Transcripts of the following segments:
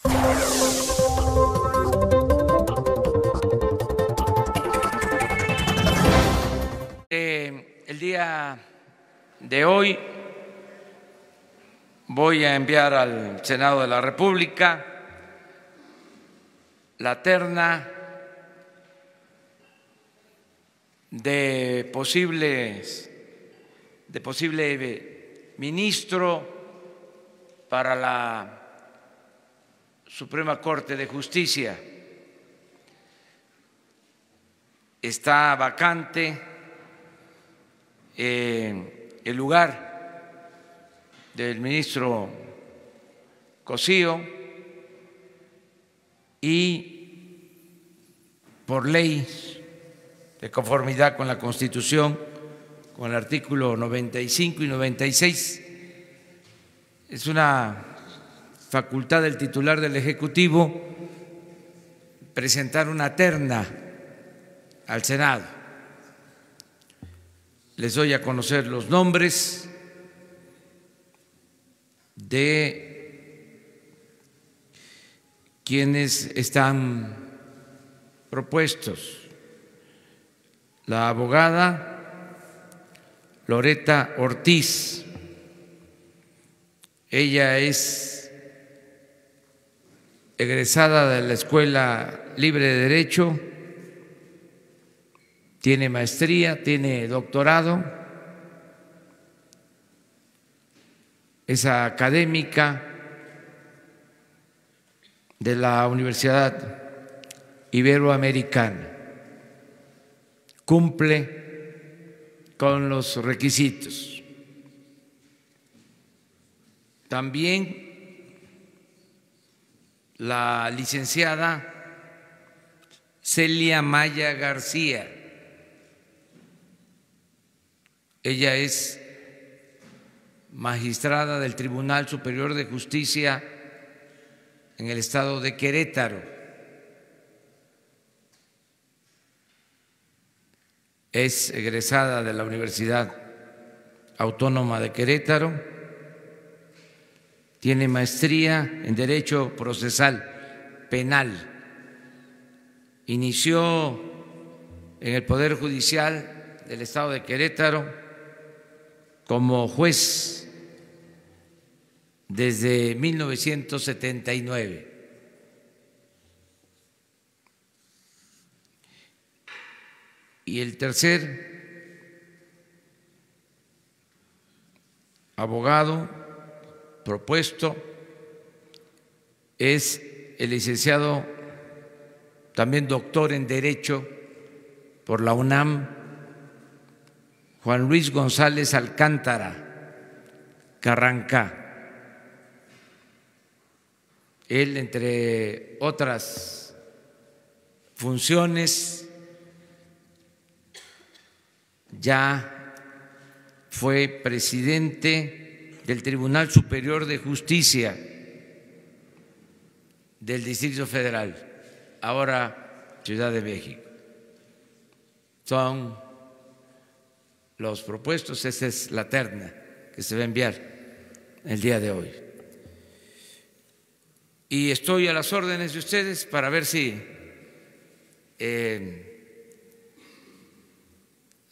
El día de hoy voy a enviar al Senado de la República la terna de posible ministro para la Suprema Corte de Justicia. Está vacante el lugar del ministro Cosío y por ley, de conformidad con la Constitución, con el artículo 95 y 96, es una facultad del titular del Ejecutivo presentar una terna al Senado. Les doy a conocer los nombres de quienes están propuestos. La abogada Loreta Ortiz, ella es egresada de la Escuela Libre de Derecho, tiene maestría, tiene doctorado, es académica de la Universidad Iberoamericana, cumple con los requisitos. También la licenciada Celia Maya García, ella es magistrada del Tribunal Superior de Justicia en el estado de Querétaro. Es egresada de la Universidad Autónoma de Querétaro, tiene maestría en Derecho Procesal Penal, inició en el Poder Judicial del estado de Querétaro como juez desde 1979. Y el tercer abogado propuesto es el licenciado, también doctor en Derecho por la UNAM, Juan Luis González Alcántara Carrancá. Él, entre otras funciones, ya fue presidente del Tribunal Superior de Justicia del Distrito Federal, ahora Ciudad de México. Son los propuestos, esa es la terna que se va a enviar el día de hoy. Y estoy a las órdenes de ustedes para ver si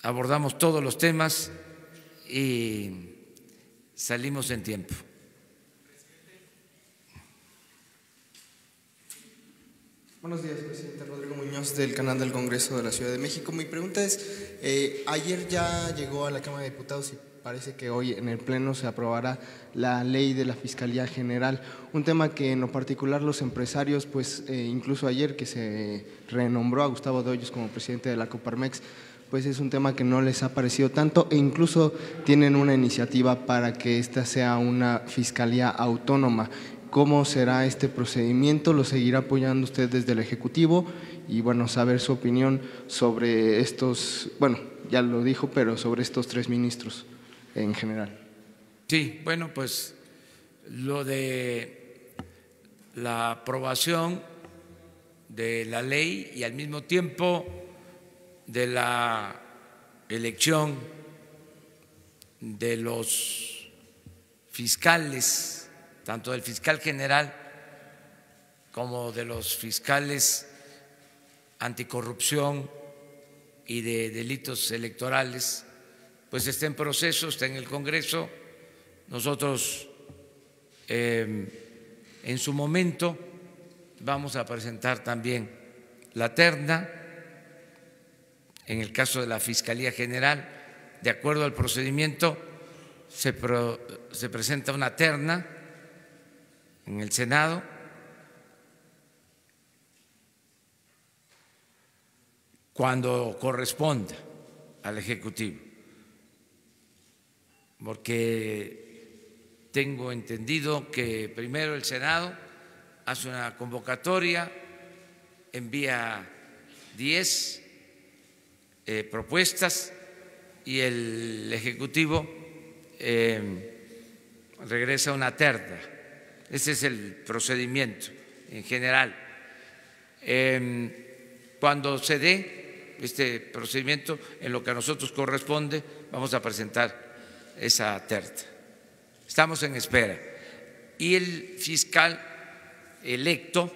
abordamos todos los temas y salimos en tiempo. Buenos días, presidente. Rodrigo Muñoz, del canal del Congreso de la Ciudad de México. Mi pregunta es, ayer ya llegó a la Cámara de Diputados y parece que hoy en el Pleno se aprobará la ley de la Fiscalía General, un tema que en lo particular los empresarios, pues incluso ayer que se renombró a Gustavo de Hoyos como presidente de la Coparmex, pues es un tema que no les ha parecido tanto e incluso tienen una iniciativa para que esta sea una fiscalía autónoma. ¿Cómo será este procedimiento? ¿Lo seguirá apoyando usted desde el Ejecutivo? Y bueno, saber su opinión sobre estos, bueno, ya lo dijo, pero sobre estos tres ministros en general. Sí, bueno, pues lo de la aprobación de la ley y al mismo tiempo de la elección de los fiscales, tanto del fiscal general como de los fiscales anticorrupción y de delitos electorales, pues está en proceso, está en el Congreso. Nosotros en su momento vamos a presentar también la terna. En el caso de la Fiscalía General, de acuerdo al procedimiento, se presenta una terna en el Senado cuando corresponda al Ejecutivo, porque tengo entendido que primero el Senado hace una convocatoria, envía 10 propuestas y el Ejecutivo regresa una terna. Ese es el procedimiento en general. Cuando se dé este procedimiento, en lo que a nosotros corresponde, vamos a presentar esa terna. Estamos en espera. Y el fiscal electo,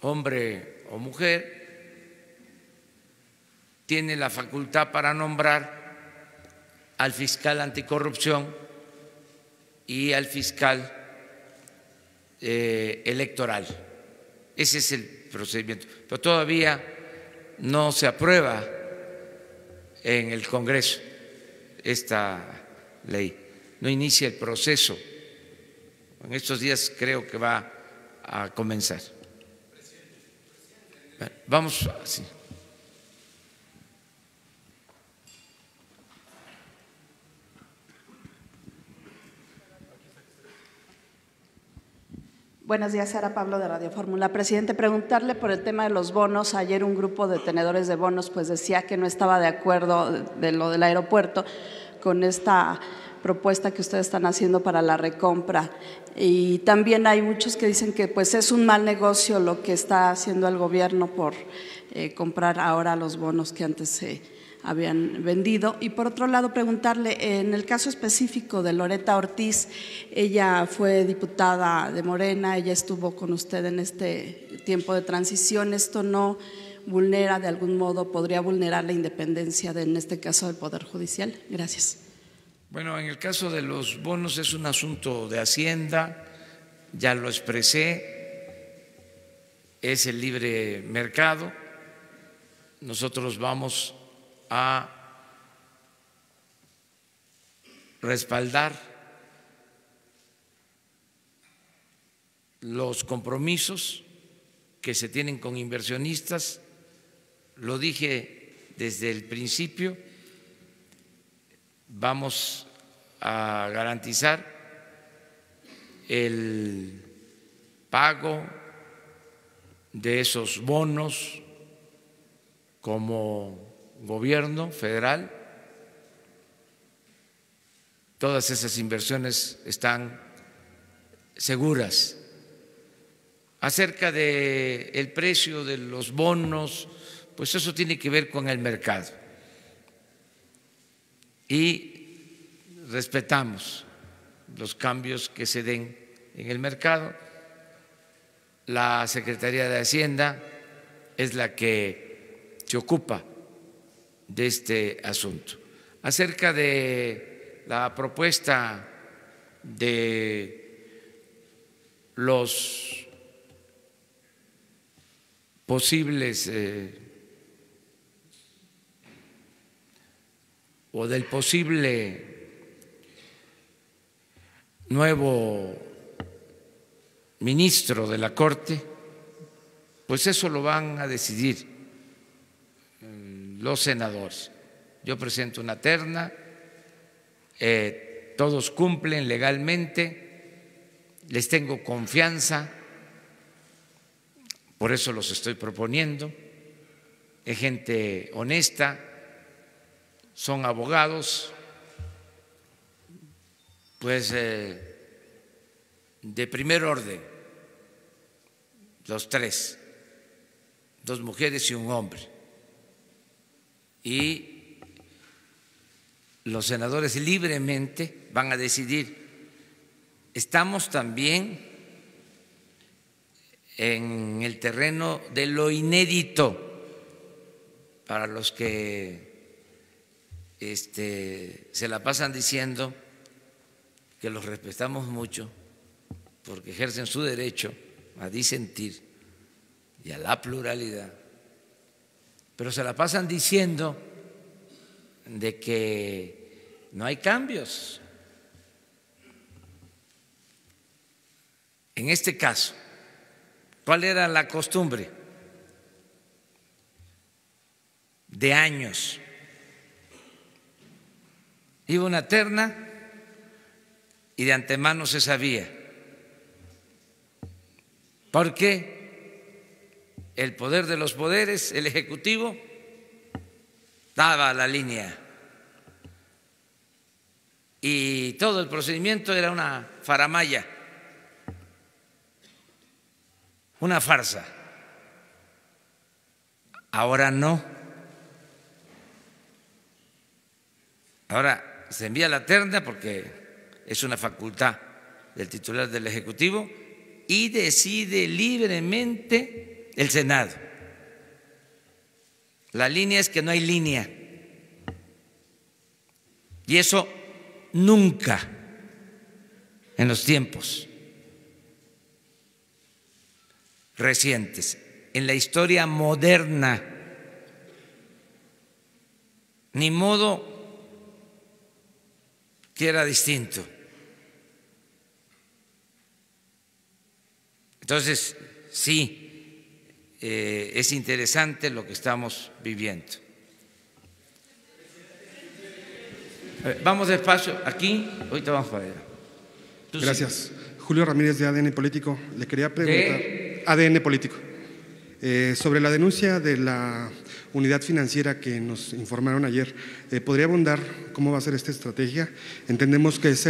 hombre o mujer, tiene la facultad para nombrar al fiscal anticorrupción y al fiscal electoral. Ese es el procedimiento. Pero todavía no se aprueba en el Congreso esta ley, no inicia el proceso. En estos días creo que va a comenzar. Vamos así. Buenos días, Sara Pablo de Radio Fórmula. Presidente, preguntarle por el tema de los bonos. Ayer un grupo de tenedores de bonos pues decía que no estaba de acuerdo de lo del aeropuerto con esta propuesta que ustedes están haciendo para la recompra. Y también hay muchos que dicen que pues es un mal negocio lo que está haciendo el gobierno por comprar ahora los bonos que antes se habían vendido. Y por otro lado, preguntarle, en el caso específico de Loretta Ortiz, ella fue diputada de Morena, ella estuvo con usted en este tiempo de transición. ¿Esto no vulnera de algún modo, podría vulnerar la independencia en este caso del Poder Judicial? Gracias. Bueno, en el caso de los bonos es un asunto de Hacienda, ya lo expresé, es el libre mercado. Nosotros vamos a respaldar los compromisos que se tienen con inversionistas. Lo dije desde el principio, vamos a garantizar el pago de esos bonos como gobierno federal. Todas esas inversiones están seguras. Acerca del precio de los bonos, pues eso tiene que ver con el mercado y respetamos los cambios que se den en el mercado. La Secretaría de Hacienda es la que se ocupa de este asunto. Acerca de la propuesta de los posibles o del posible nuevo ministro de la Corte, pues eso lo van a decidir los senadores. Yo presento una terna, todos cumplen legalmente, les tengo confianza, por eso los estoy proponiendo. Es gente honesta, son abogados, pues de primer orden, los tres, 2 mujeres y un hombre. Y los senadores libremente van a decidir. Estamos también en el terreno de lo inédito para los que se la pasan diciendo que los respetamos mucho porque ejercen su derecho a disentir y a la pluralidad, pero se la pasan diciendo de que no hay cambios. En este caso, ¿cuál era la costumbre? De años. Iba una terna y de antemano se sabía, porque el poder de los poderes, el Ejecutivo, daba la línea y todo el procedimiento era una faramalla, una farsa. Ahora no. Ahora se envía la terna porque es una facultad del titular del Ejecutivo y decide libremente el Senado. La línea es que no hay línea. Y eso nunca en los tiempos recientes, en la historia moderna, ni modo que era distinto. Entonces, sí, es interesante lo que estamos viviendo. Vamos despacio, aquí, ahorita vamos para allá. Gracias. Julio Ramírez de ADN Político. Le quería preguntar, ADN Político, sobre la denuncia de la unidad financiera que nos informaron ayer. ¿Podría abundar cómo va a ser esta estrategia? Entendemos que es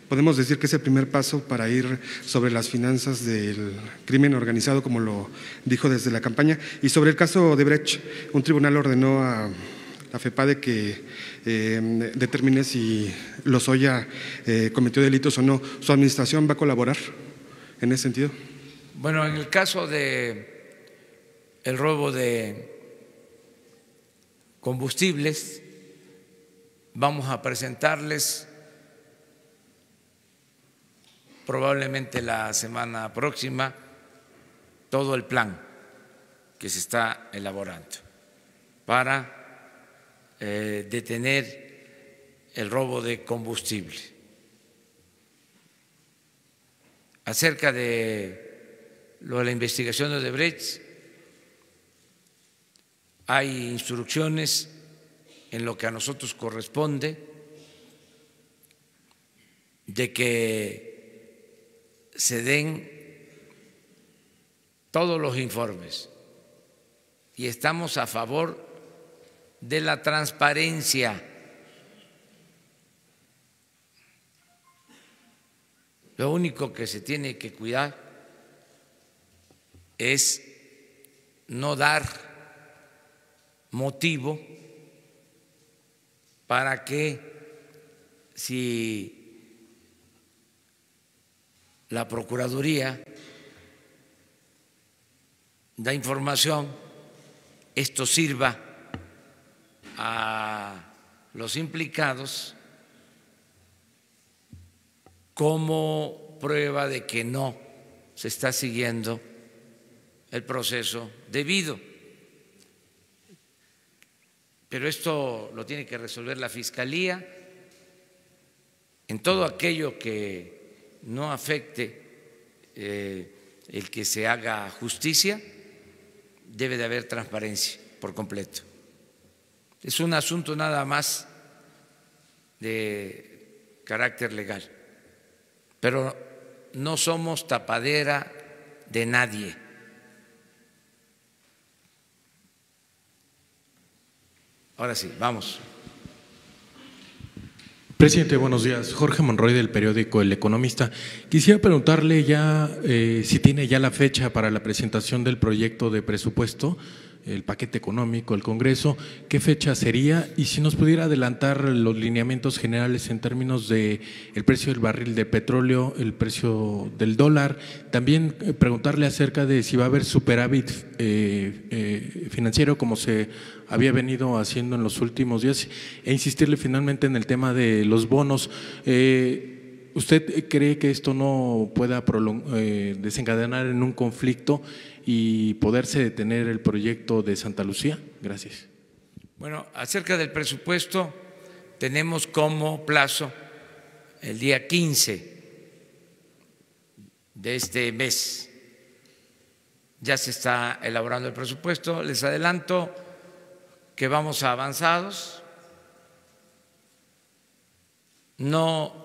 podemos decir que es el primer paso para ir sobre las finanzas del crimen organizado, como lo dijo desde la campaña. Y sobre el caso Odebrecht, un tribunal ordenó a la FEPADE que determine si Lozoya cometió delitos o no. ¿Su administración va a colaborar en ese sentido? Bueno, en el caso de el robo de combustibles, vamos a presentarles probablemente la semana próxima todo el plan que se está elaborando para detener el robo de combustible. Acerca de lo de la investigación de Odebrecht, hay instrucciones en lo que a nosotros corresponde de que se den todos los informes y estamos a favor de la transparencia. Lo único que se tiene que cuidar es no dar motivo para que, si la Procuraduría da información, esto sirva a los implicados como prueba de que no se está siguiendo el proceso debido. Pero esto lo tiene que resolver la Fiscalía. En todo aquello que no afecte el que se haga justicia, debe de haber transparencia por completo. Es un asunto nada más de carácter legal, pero no somos tapadera de nadie. Ahora sí, vamos. Presidente, buenos días. Jorge Monroy, del periódico El Economista. Quisiera preguntarle ya si tiene ya la fecha para la presentación del proyecto de presupuesto el paquete económico, el Congreso, ¿qué fecha sería? Y si nos pudiera adelantar los lineamientos generales en términos de el precio del barril de petróleo, el precio del dólar, también preguntarle acerca de si va a haber superávit financiero como se había venido haciendo en los últimos días e insistirle finalmente en el tema de los bonos. ¿Usted cree que esto no pueda desencadenar en un conflicto y poderse detener el proyecto de Santa Lucía? Gracias. Bueno, acerca del presupuesto, tenemos como plazo el día 15 de este mes. Ya se está elaborando el presupuesto. Les adelanto que vamos avanzados. No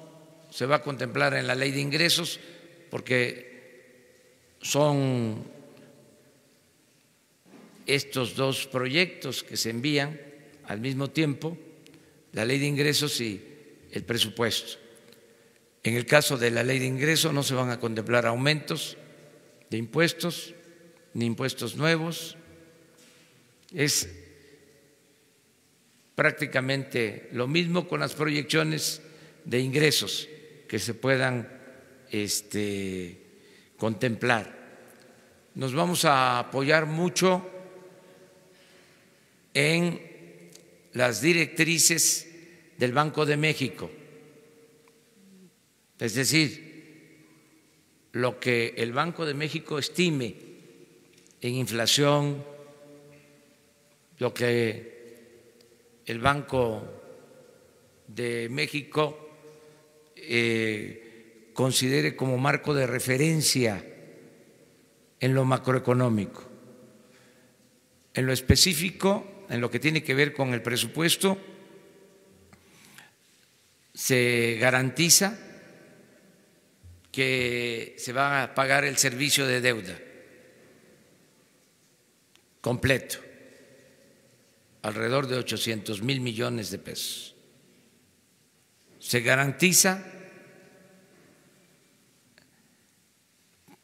se va a contemplar en la ley de ingresos porque son estos dos proyectos que se envían al mismo tiempo, la ley de ingresos y el presupuesto. En el caso de la ley de ingresos no se van a contemplar aumentos de impuestos ni impuestos nuevos. Es prácticamente lo mismo con las proyecciones de ingresos que se puedan contemplar. Nos vamos a apoyar mucho en las directrices del Banco de México, es decir, lo que el Banco de México estime en inflación, lo que el Banco de México considere como marco de referencia en lo macroeconómico. En lo específico, en lo que tiene que ver con el presupuesto, se garantiza que se va a pagar el servicio de deuda completo, alrededor de 800,000 millones de pesos. Se garantiza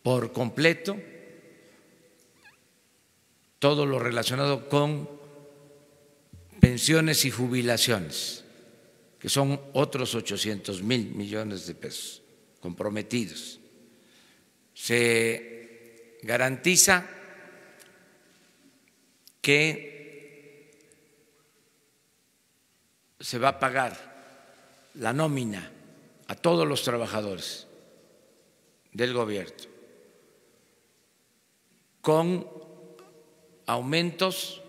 por completo todo lo relacionado con pensiones y jubilaciones, que son otros 800,000 millones de pesos comprometidos. Se garantiza que se va a pagar la nómina a todos los trabajadores del gobierno con aumentos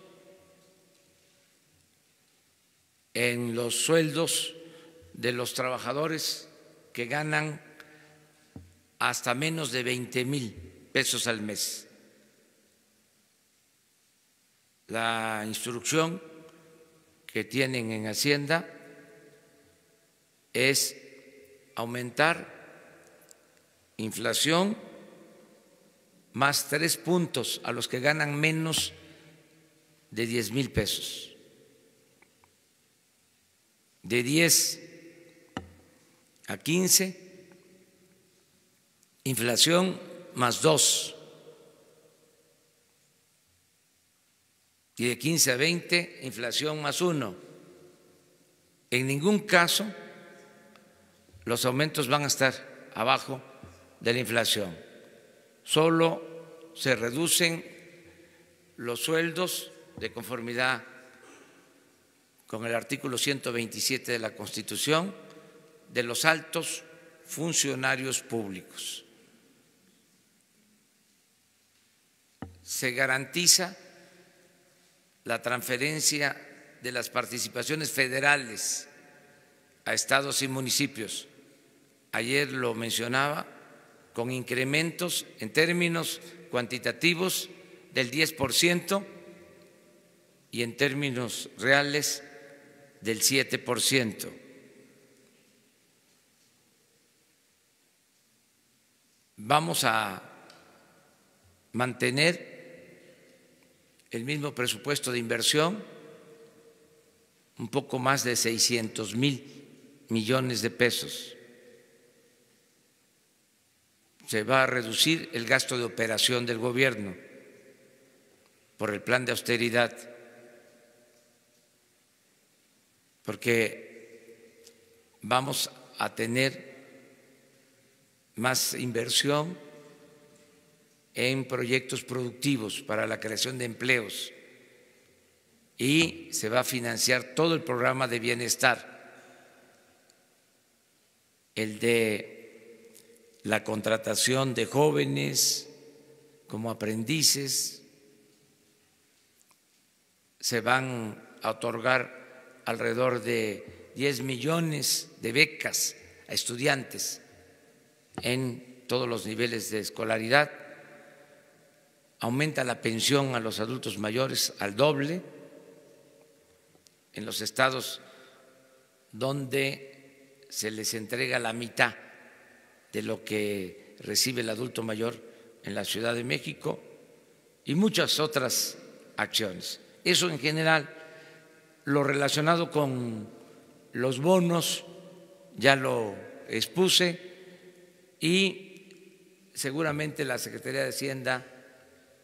en los sueldos de los trabajadores que ganan hasta menos de 20,000 pesos al mes. La instrucción que tienen en Hacienda es aumentar inflación más 3 puntos a los que ganan menos de 10,000 pesos. De 10 a 15, inflación más 2. Y de 15 a 20, inflación más 1. En ningún caso los aumentos van a estar abajo de la inflación. Solo se reducen los sueldos de conformidad con el artículo 127 de la Constitución de los altos funcionarios públicos. Se garantiza la transferencia de las participaciones federales a estados y municipios. Ayer lo mencionaba, con incrementos en términos cuantitativos del 10% y en términos reales del 7%. Vamos a mantener el mismo presupuesto de inversión, un poco más de 600,000 millones de pesos. Se va a reducir el gasto de operación del gobierno por el plan de austeridad, porque vamos a tener más inversión en proyectos productivos para la creación de empleos y se va a financiar todo el programa de bienestar, el de la contratación de jóvenes como aprendices. Se van a otorgar alrededor de 10 millones de becas a estudiantes en todos los niveles de escolaridad. Aumenta la pensión a los adultos mayores al doble en los estados donde se les entrega la mitad de lo que recibe el adulto mayor en la Ciudad de México y muchas otras acciones. Eso en general. Lo relacionado con los bonos ya lo expuse y seguramente la Secretaría de Hacienda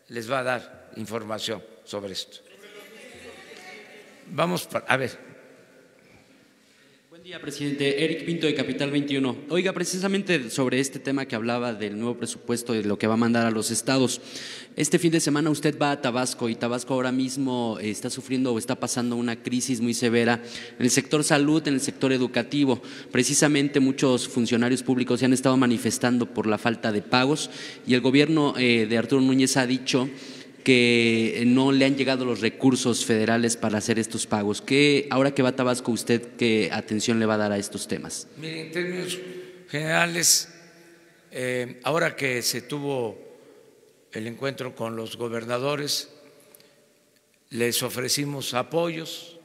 les va a dar información sobre esto. Vamos a ver. Buen día, presidente. Eric Pinto, de Capital 21. Oiga, precisamente sobre este tema que hablaba del nuevo presupuesto, de lo que va a mandar a los estados. Este fin de semana usted va a Tabasco y Tabasco ahora mismo está sufriendo o está pasando una crisis muy severa en el sector salud, en el sector educativo. Precisamente muchos funcionarios públicos se han estado manifestando por la falta de pagos y el gobierno de Arturo Núñez ha dicho que no le han llegado los recursos federales para hacer estos pagos. Ahora que va a Tabasco, ¿usted qué atención le va a dar a estos temas? Mire, en términos generales, ahora que se tuvo el encuentro con los gobernadores, les ofrecimos apoyos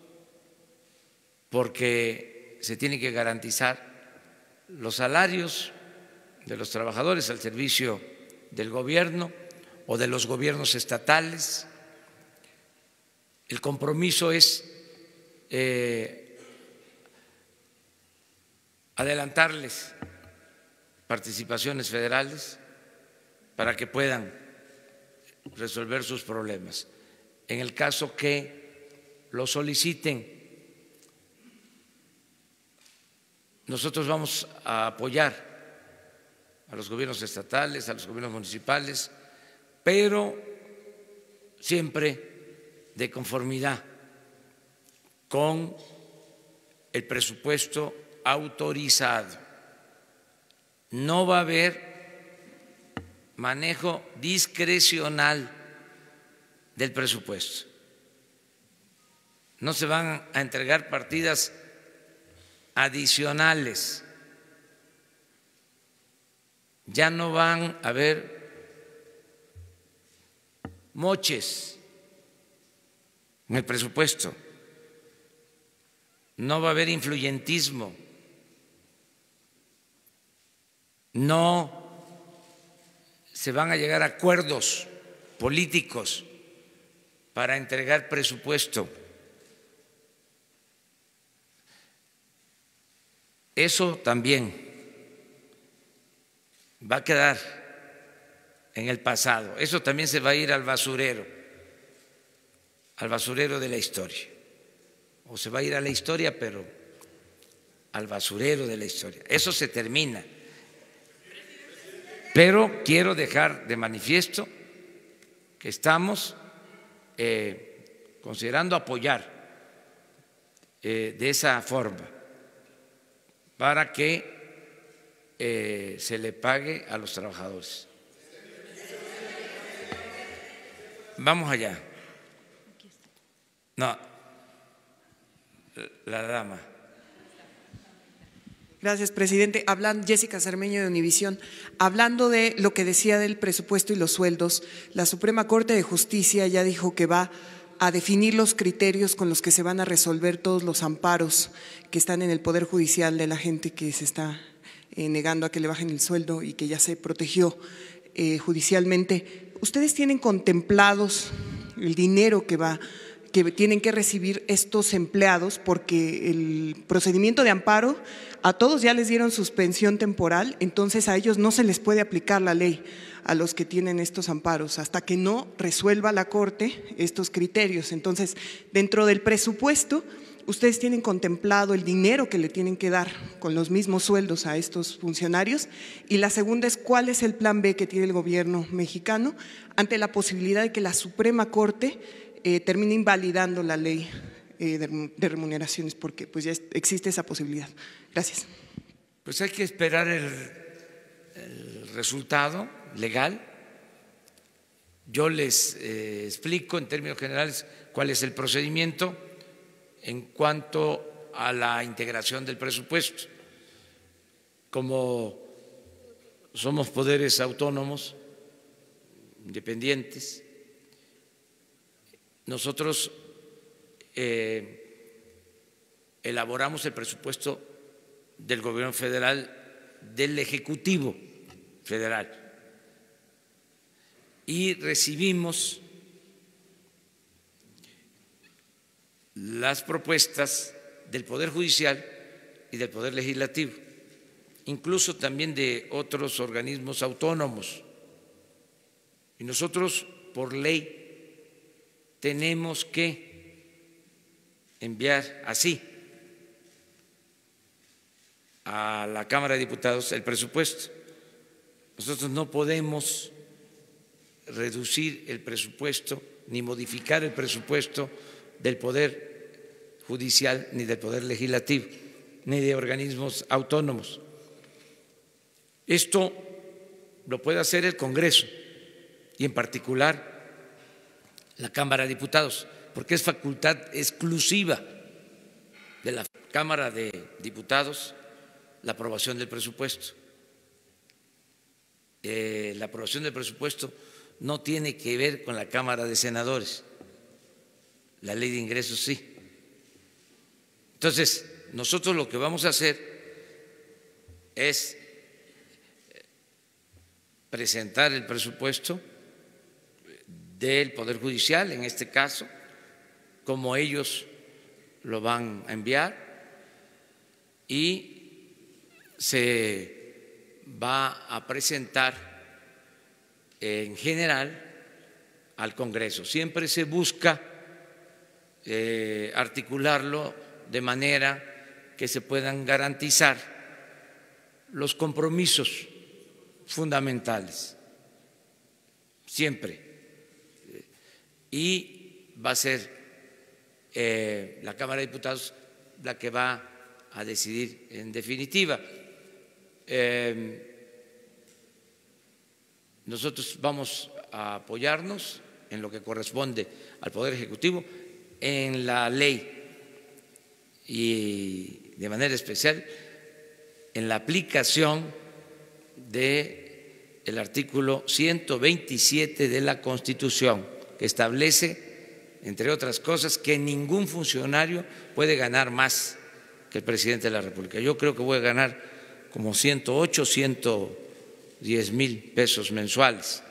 porque se tienen que garantizar los salarios de los trabajadores al servicio del gobierno o de los gobiernos estatales. El compromiso es adelantarles participaciones federales para que puedan resolver sus problemas. En el caso que lo soliciten, nosotros vamos a apoyar a los gobiernos estatales, a los gobiernos municipales, pero siempre de conformidad con el presupuesto autorizado. No va a haber manejo discrecional del presupuesto. No se van a entregar partidas adicionales. Ya no van a haber moches en el presupuesto, no va a haber influyentismo, no se van a llegar a acuerdos políticos para entregar presupuesto. Eso también va a quedar en el pasado. Eso también se va a ir al basurero de la historia. O se va a ir a la historia, pero al basurero de la historia. Eso se termina. Pero quiero dejar de manifiesto que estamos considerando apoyar de esa forma para que se le pague a los trabajadores. Vamos allá. No, la dama. Gracias, presidente. Jessica Cermeño, de Univisión. Hablando de lo que decía del presupuesto y los sueldos, la Suprema Corte de Justicia ya dijo que va a definir los criterios con los que se van a resolver todos los amparos que están en el Poder Judicial de la gente que se está negando a que le bajen el sueldo y que ya se protegió judicialmente. ¿Ustedes tienen contemplados el dinero que va que tienen que recibir estos empleados, porque el procedimiento de amparo a todos ya les dieron suspensión temporal, entonces a ellos no se les puede aplicar la ley, a los que tienen estos amparos, hasta que no resuelva la Corte estos criterios. Entonces, dentro del presupuesto, ustedes tienen contemplado el dinero que le tienen que dar con los mismos sueldos a estos funcionarios. Y la segunda es, ¿cuál es el plan B que tiene el gobierno mexicano ante la posibilidad de que la Suprema Corte termine invalidando la ley de remuneraciones? Porque pues ya existe esa posibilidad. Gracias. Pues hay que esperar el resultado legal. Yo les explico en términos generales cuál es el procedimiento en cuanto a la integración del presupuesto. Como somos poderes autónomos, independientes, nosotros elaboramos el presupuesto del gobierno federal, del Ejecutivo Federal, y recibimos las propuestas del Poder Judicial y del Poder Legislativo, incluso también de otros organismos autónomos. Y nosotros, por ley, tenemos que enviar así a la Cámara de Diputados el presupuesto. Nosotros no podemos reducir el presupuesto ni modificar el presupuesto del Poder Judicial, ni del Poder Legislativo, ni de organismos autónomos. Esto lo puede hacer el Congreso y en particular la Cámara de Diputados, porque es facultad exclusiva de la Cámara de Diputados la aprobación del presupuesto. La aprobación del presupuesto no tiene que ver con la Cámara de Senadores, la ley de ingresos sí. Entonces, nosotros lo que vamos a hacer es presentar el presupuesto del Poder Judicial, en este caso, como ellos lo van a enviar, y se va a presentar en general al Congreso. Siempre se busca articularlo de manera que se puedan garantizar los compromisos fundamentales, siempre. Y va a ser la Cámara de Diputados la que va a decidir en definitiva. Nosotros vamos a apoyarnos en lo que corresponde al Poder Ejecutivo, en la ley y de manera especial en la aplicación del artículo 127 de la Constitución, que establece, entre otras cosas, que ningún funcionario puede ganar más que el presidente de la República. Yo creo que voy a ganar como 108, 110 mil pesos mensuales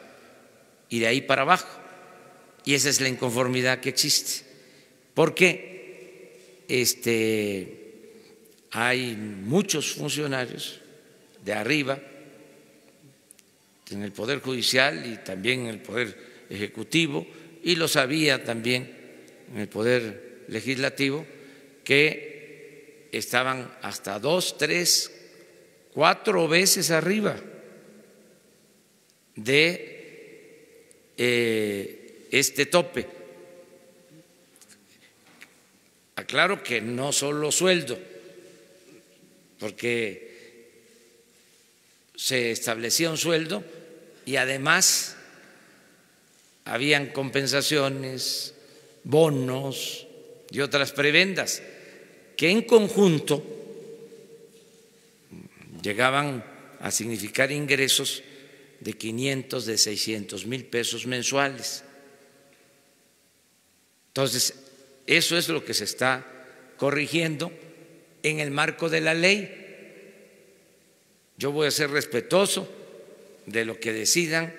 y de ahí para abajo. Y esa es la inconformidad que existe, porque hay muchos funcionarios de arriba en el Poder Judicial y también en el Poder Ejecutivo, y los había también en el Poder Legislativo, que estaban hasta 2, 3, 4 veces arriba de este tope. Aclaro que no solo sueldo, porque se establecía un sueldo y además habían compensaciones, bonos y otras prebendas que en conjunto llegaban a significar ingresos de 500, de 600 mil pesos mensuales. Entonces, eso es lo que se está corrigiendo en el marco de la ley. Yo voy a ser respetuoso de lo que decidan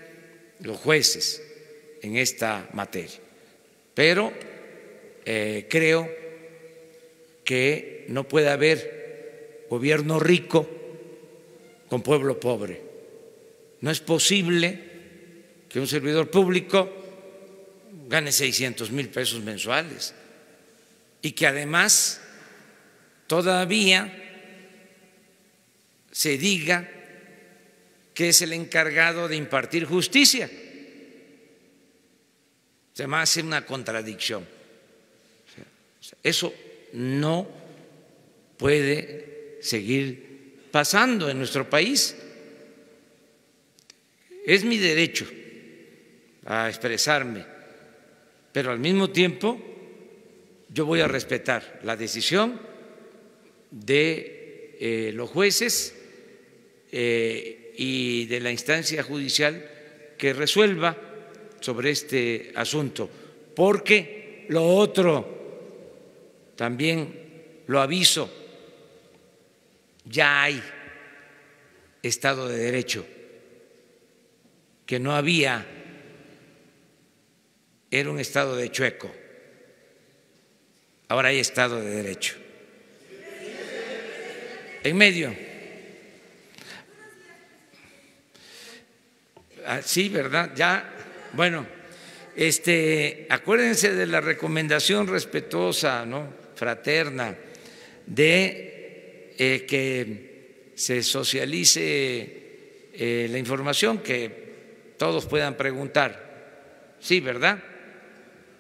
los jueces en esta materia, pero creo que no puede haber gobierno rico con pueblo pobre. No es posible que un servidor público gane 600,000 pesos mensuales y que además todavía se diga que es el encargado de impartir justicia. Se me hace una contradicción. Eso no puede seguir pasando en nuestro país. Es mi derecho a expresarme, pero al mismo tiempo yo voy a respetar la decisión de los jueces y de la instancia judicial que resuelva sobre este asunto, porque lo otro, también lo aviso, ya hay Estado de Derecho, que no había, era un Estado de chueco, ahora hay Estado de Derecho. En medio. Sí, ¿verdad? Ya, bueno, acuérdense de la recomendación respetuosa, ¿no?, fraterna, de que se socialice la información, que todos puedan preguntar. Sí, ¿verdad?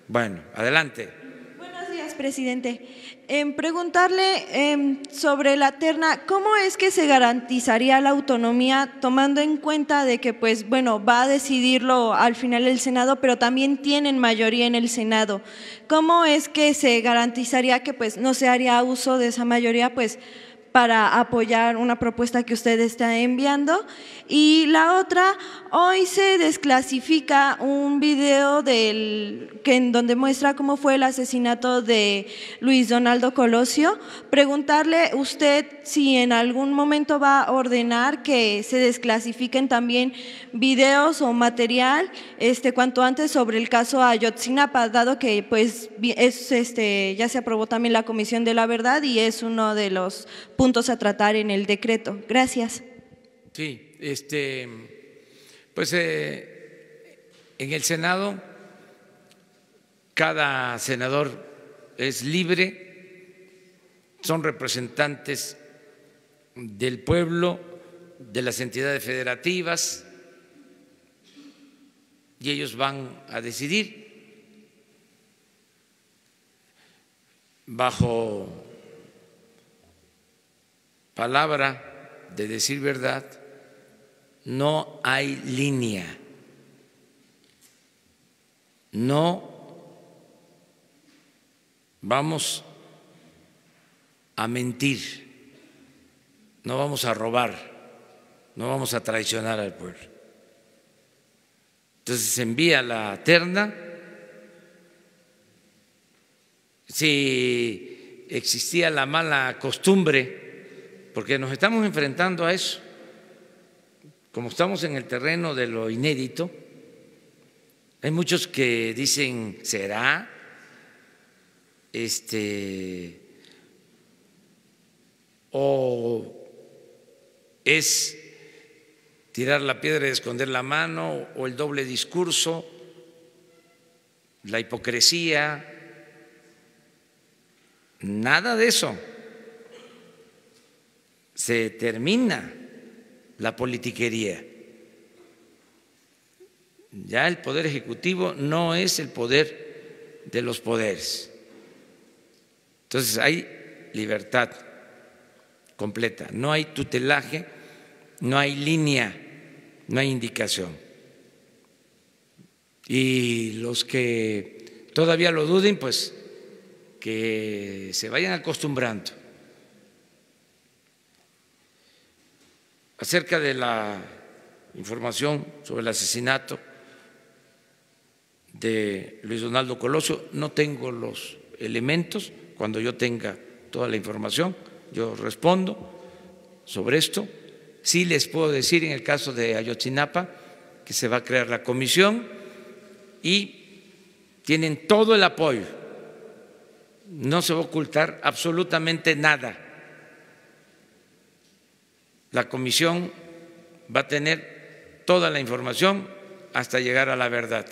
Bueno, adelante. Buenos días, presidente. Preguntarle sobre la terna, ¿cómo es que se garantizaría la autonomía tomando en cuenta de que, pues, bueno, va a decidirlo al final el Senado, pero también tienen mayoría en el Senado? ¿Cómo es que se garantizaría que, pues, no se haría uso de esa mayoría, pues, para apoyar una propuesta que usted está enviando? Y la otra, hoy se desclasifica un video en donde muestra cómo fue el asesinato de Luis Donaldo Colosio. Preguntarle usted si en algún momento va a ordenar que se desclasifiquen también videos o material cuanto antes sobre el caso Ayotzinapa, dado que pues ya se aprobó también la Comisión de la Verdad y es uno de los puntos a tratar en el decreto. Gracias. Sí, pues en el Senado cada senador es libre, son representantes del pueblo, de las entidades federativas, y ellos van a decidir bajo palabra de decir verdad. No hay línea, no vamos a mentir, no vamos a robar, no vamos a traicionar al pueblo. Entonces se envía la terna. Si existía la mala costumbre, porque nos estamos enfrentando a eso, como estamos en el terreno de lo inédito, hay muchos que dicen, ¿será? O es tirar la piedra y esconder la mano, o el doble discurso, la hipocresía. Nada de eso. Se termina la politiquería. Ya el Poder Ejecutivo no es el poder de los poderes. Entonces hay libertad completa, no hay tutelaje, no hay línea, no hay indicación. Y los que todavía lo duden, pues que se vayan acostumbrando. Acerca de la información sobre el asesinato de Luis Donaldo Colosio, no tengo los elementos. Cuando yo tenga toda la información, yo respondo sobre esto. Sí les puedo decir en el caso de Ayotzinapa que se va a crear la comisión y tienen todo el apoyo no se va a ocultar absolutamente nada. La comisión va a tener toda la información hasta llegar a la verdad.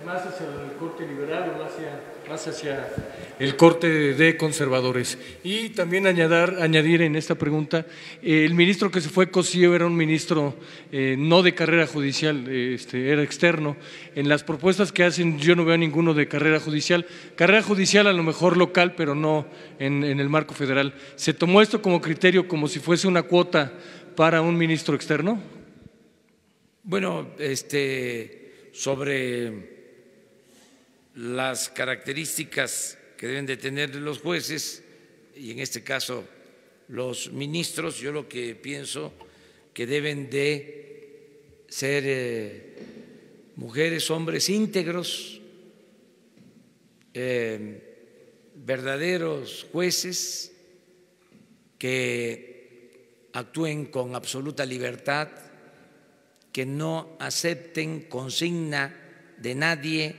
¿Más hacia el corte liberal o más hacia el corte de conservadores? Y también añadir en esta pregunta, el ministro que se fue, Cosío, era un ministro no de carrera judicial, era externo. En las propuestas que hacen yo no veo ninguno de carrera judicial. Carrera judicial a lo mejor local, pero no en el marco federal. ¿Se tomó esto como criterio, como si fuese una cuota para un ministro externo? Bueno, sobre las características que deben de tener los jueces y en este caso los ministros, yo lo que pienso que deben de ser mujeres, hombres íntegros, verdaderos jueces que actúen con absoluta libertad, que no acepten consigna de nadie,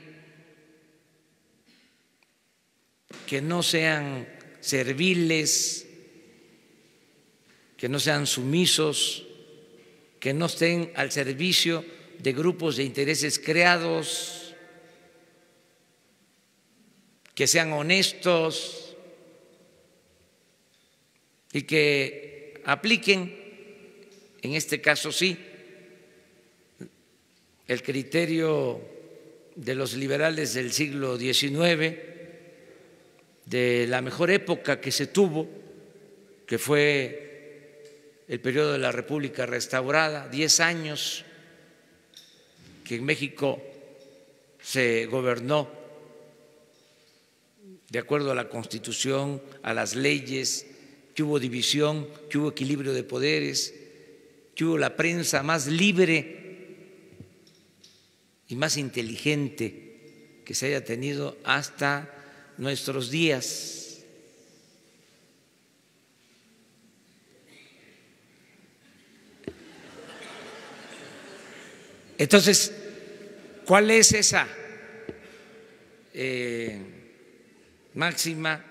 que no sean serviles, que no sean sumisos, que no estén al servicio de grupos de intereses creados, que sean honestos y que apliquen, en este caso sí, el criterio de los liberales del siglo XIX, de la mejor época que se tuvo, que fue el periodo de la República restaurada, 10 años que en México se gobernó de acuerdo a la Constitución, a las leyes, que hubo división, que hubo equilibrio de poderes, que hubo la prensa más libre y más inteligente que se haya tenido hasta nuestros días. Entonces, ¿cuál es esa máxima?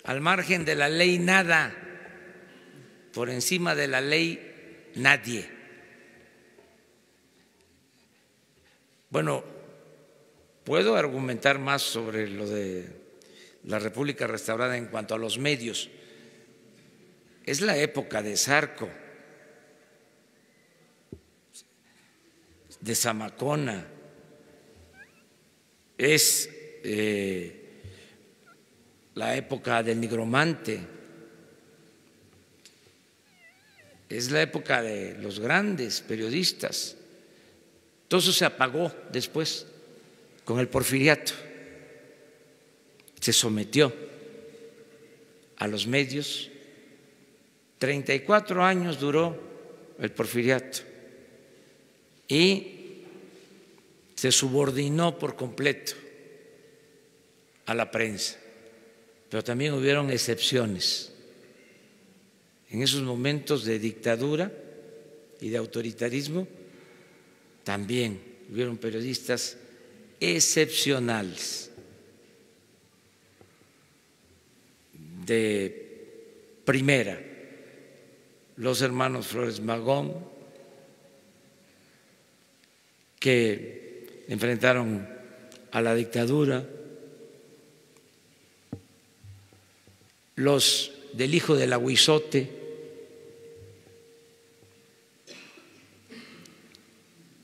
Al margen de la ley nada, por encima de la ley nadie. Bueno, puedo argumentar más sobre lo de la República restaurada en cuanto a los medios. Es la época de Zarco, de Zamacona, es la época del nigromante, es la época de los grandes periodistas. Todo eso se apagó después con el porfiriato. Se sometió a los medios. 34 años duró el porfiriato y se subordinó por completo a la prensa. Pero también hubieron excepciones. En esos momentos de dictadura y de autoritarismo también hubieron periodistas excepcionales, de primera, los hermanos Flores Magón, que enfrentaron a la dictadura, los del hijo del Aguizote,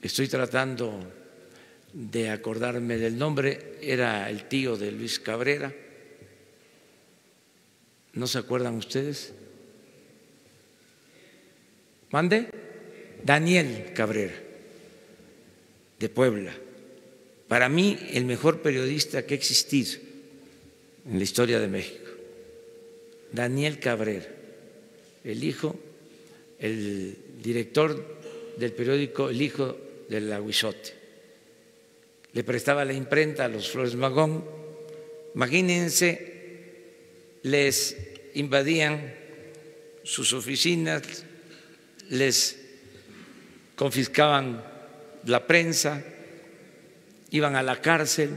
estoy tratando de acordarme del nombre, era el tío de Luis Cabrera. ¿No se acuerdan ustedes? ¿Mande? Daniel Cabrera, de Puebla. para mí el mejor periodista que ha existido en la historia de México, Daniel Cabrera, el director del periódico El Hijo del Aguizote. Le prestaba la imprenta a los Flores Magón. Imagínense, les invadían sus oficinas, les confiscaban la prensa, iban a la cárcel.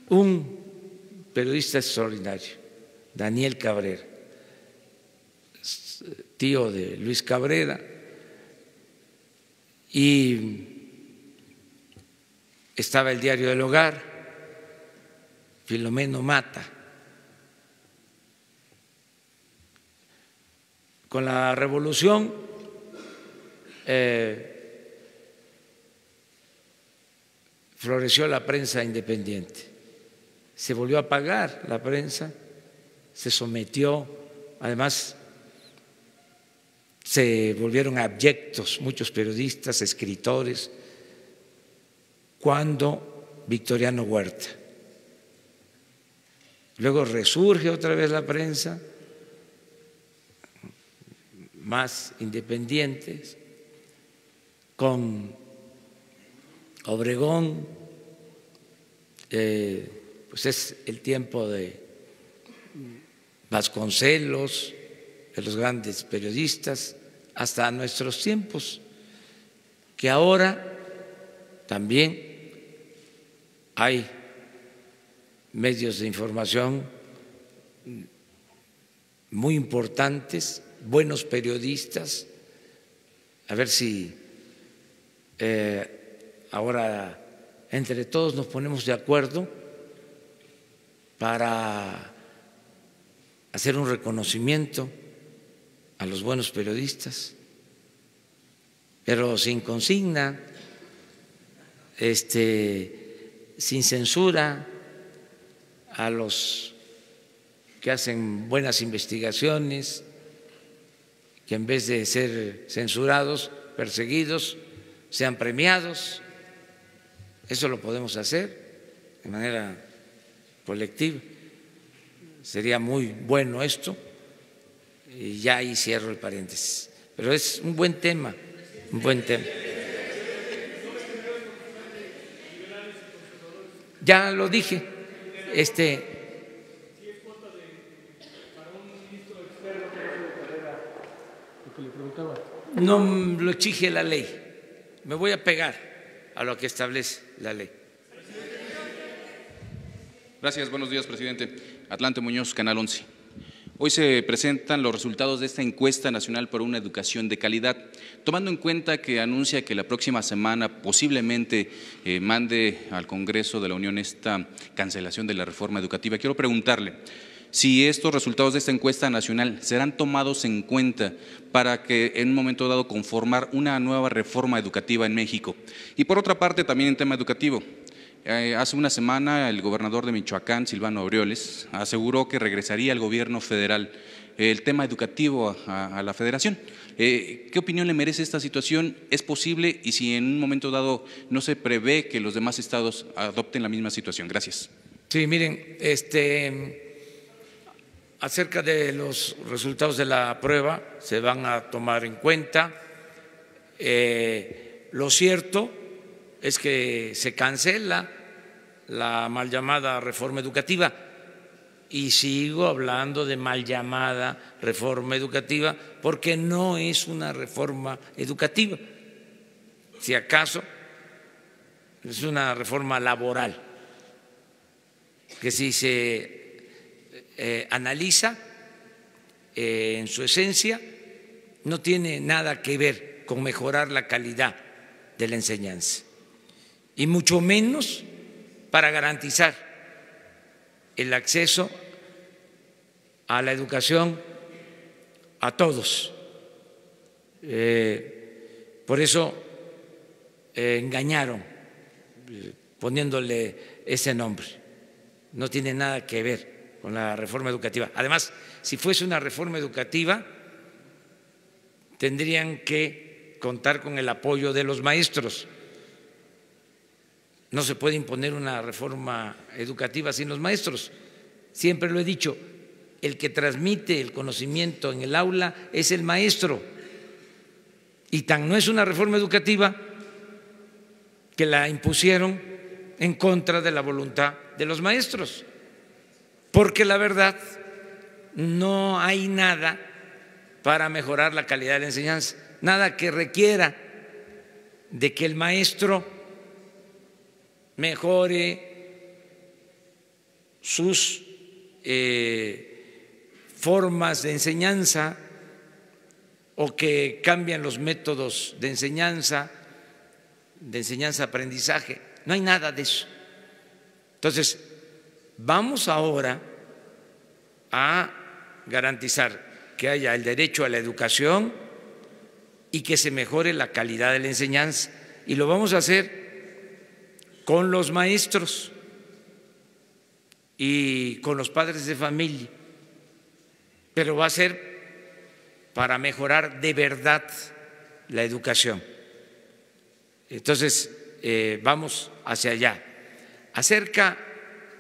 Un periodista extraordinario, Daniel Cabrera, tío de Luis Cabrera, y estaba el Diario del Hogar, Filomeno Mata. Con la revolución floreció la prensa independiente, se volvió a apagar la prensa, se sometió, además se volvieron abyectos muchos periodistas, escritores, cuando Victoriano Huerta. Luego resurge otra vez la prensa, más independientes, con Obregón, pues es el tiempo de Vasconcelos, de los grandes periodistas, hasta nuestros tiempos, que ahora también hay medios de información muy importantes, buenos periodistas. A ver si ahora entre todos nos ponemos de acuerdo para hacer un reconocimiento a los buenos periodistas, pero sin consigna, sin censura, a los que hacen buenas investigaciones, que en vez de ser censurados, perseguidos, sean premiados. Eso lo podemos hacer de manera colectiva. Sería muy bueno esto, y ya ahí cierro el paréntesis. Pero es un buen tema, un buen tema. Ya lo dije, no lo exige la ley, me voy a pegar a lo que establece la ley. Gracias, buenos días, presidente. Atlante Muñoz, Canal 11. Hoy se presentan los resultados de esta encuesta nacional por una educación de calidad, tomando en cuenta que anuncia que la próxima semana posiblemente mande al Congreso de la Unión esta cancelación de la reforma educativa. Quiero preguntarle si estos resultados de esta encuesta nacional serán tomados en cuenta para que en un momento dado conformar una nueva reforma educativa en México. Y por otra parte, también en tema educativo, hace una semana el gobernador de Michoacán, Silvano Aureoles, aseguró que regresaría al gobierno federal el tema educativo a la federación. ¿Qué opinión le merece esta situación? ¿Es posible? Y si en un momento dado no se prevé que los demás estados adopten la misma situación. Gracias. Sí, miren, acerca de los resultados de la prueba se van a tomar en cuenta. Lo cierto es que se cancela la mal llamada reforma educativa, y sigo hablando de mal llamada reforma educativa porque no es una reforma educativa, si acaso es una reforma laboral, que si se analiza en su esencia no tiene nada que ver con mejorar la calidad de la enseñanza, y mucho menos para garantizar el acceso a la educación a todos. Por eso engañaron poniéndole ese nombre. No tiene nada que ver con la reforma educativa. Además, si fuese una reforma educativa, tendrían que contar con el apoyo de los maestros, no se puede imponer una reforma educativa sin los maestros. Siempre lo he dicho, el que transmite el conocimiento en el aula es el maestro. Y tan no es una reforma educativa que la impusieron en contra de la voluntad de los maestros. Porque la verdad, no hay nada para mejorar la calidad de la enseñanza, nada que requiera de que el maestro mejore sus formas de enseñanza o que cambien los métodos de enseñanza-aprendizaje. No hay nada de eso. Entonces, vamos ahora a garantizar que haya el derecho a la educación y que se mejore la calidad de la enseñanza. Y lo vamos a hacer con los maestros y con los padres de familia, pero va a ser para mejorar de verdad la educación. Entonces, vamos hacia allá. Acerca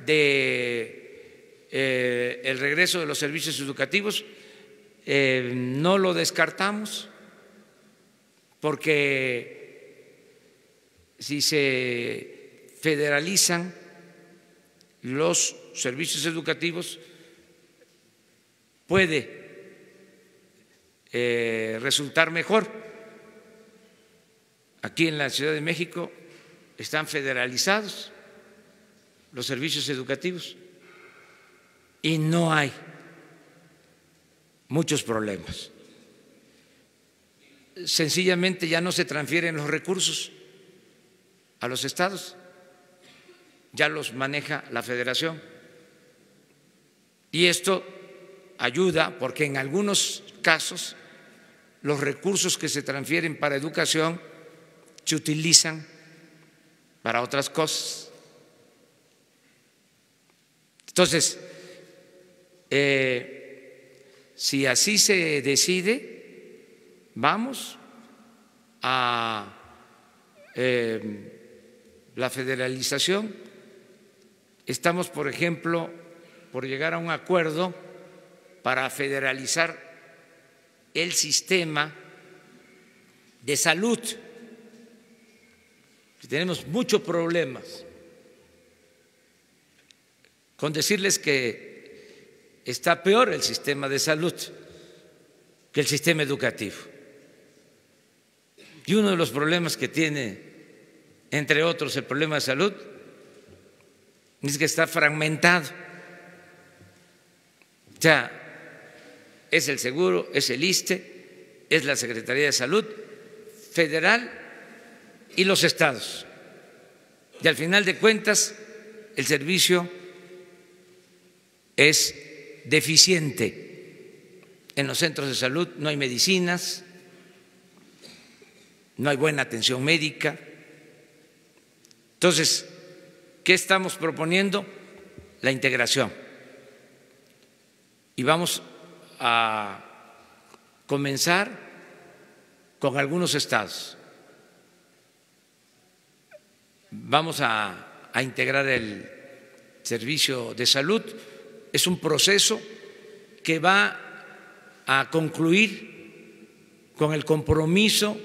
de el regreso de los servicios educativos, no lo descartamos, porque si se federalizan los servicios educativos, puede resultar mejor. Aquí en la Ciudad de México están federalizados los servicios educativos y no hay muchos problemas. Sencillamente ya no se transfieren los recursos a los estados, ya los maneja la Federación. Y esto ayuda porque en algunos casos los recursos que se transfieren para educación se utilizan para otras cosas. Entonces, si así se decide, vamos a la federalización. Estamos, por ejemplo, por llegar a un acuerdo para federalizar el sistema de salud. Tenemos muchos problemas con decirles que está peor el sistema de salud que el sistema educativo. Y uno de los problemas que tiene, entre otros, el problema de salud, es que está fragmentado. O sea, es el seguro, es el ISSSTE, es la Secretaría de Salud federal y los estados. Y al final de cuentas, el servicio es deficiente. En los centros de salud no hay medicinas, no hay buena atención médica. Entonces, ¿qué estamos proponiendo? La integración. Y vamos a comenzar con algunos estados. Vamos a integrar el servicio de salud. Es un proceso que va a concluir con el compromiso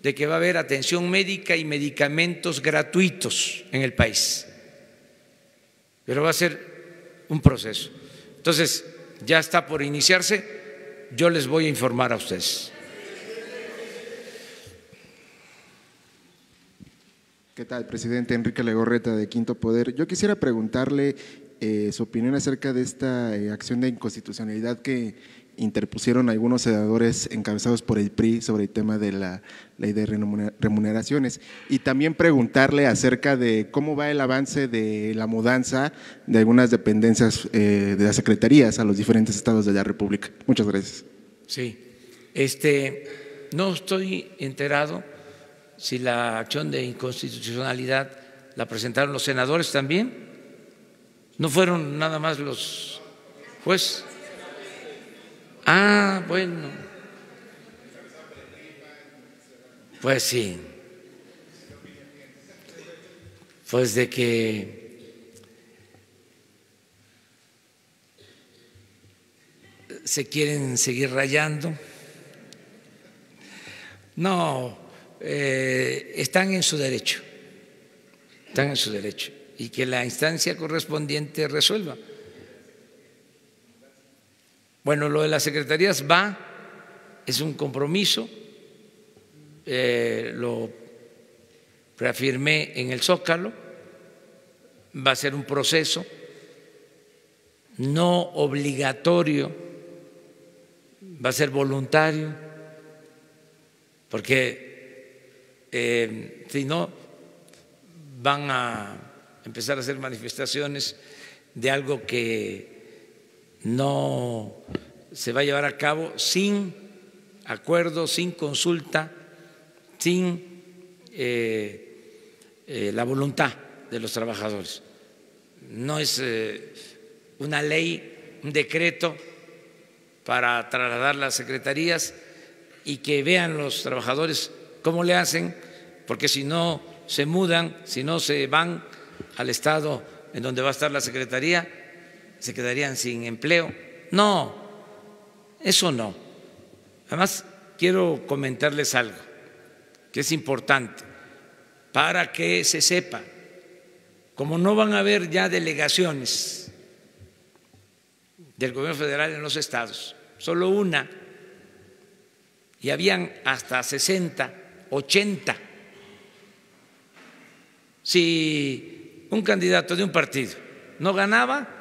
de que va a haber atención médica y medicamentos gratuitos en el país. Pero va a ser un proceso. Entonces, ya está por iniciarse, yo les voy a informar a ustedes. ¿Qué tal, presidente? Enrique Legorreta, de Quinto Poder. Yo quisiera preguntarle su opinión acerca de esta acción de inconstitucionalidad que interpusieron algunos senadores encabezados por el PRI sobre el tema de la ley de remuneraciones, y también preguntarle acerca de cómo va el avance de la mudanza de algunas dependencias de las secretarías a los diferentes estados de la República. Muchas gracias. Sí, no estoy enterado si la acción de inconstitucionalidad la presentaron los senadores también. ¿No fueron nada más los jueces? Ah, bueno. Pues sí. pues de que se quieren seguir rayando. No, están en su derecho, y que la instancia correspondiente resuelva. Bueno, lo de las secretarías es un compromiso, lo reafirmé en el Zócalo, va a ser un proceso no obligatorio, va a ser voluntario, porque si no van a empezar a hacer manifestaciones de algo que no se va a llevar a cabo sin acuerdo, sin consulta, sin la voluntad de los trabajadores. No es una ley, un decreto para trasladar las secretarías y que vean los trabajadores cómo le hacen, porque si no se mudan, si no se van al estado en donde va a estar la secretaría, se quedarían sin empleo. No, eso no. Además, quiero comentarles algo que es importante para que se sepa. Como no van a haber ya delegaciones del gobierno federal en los estados, solo una, y habían hasta 60, 80. Si un candidato de un partido no ganaba,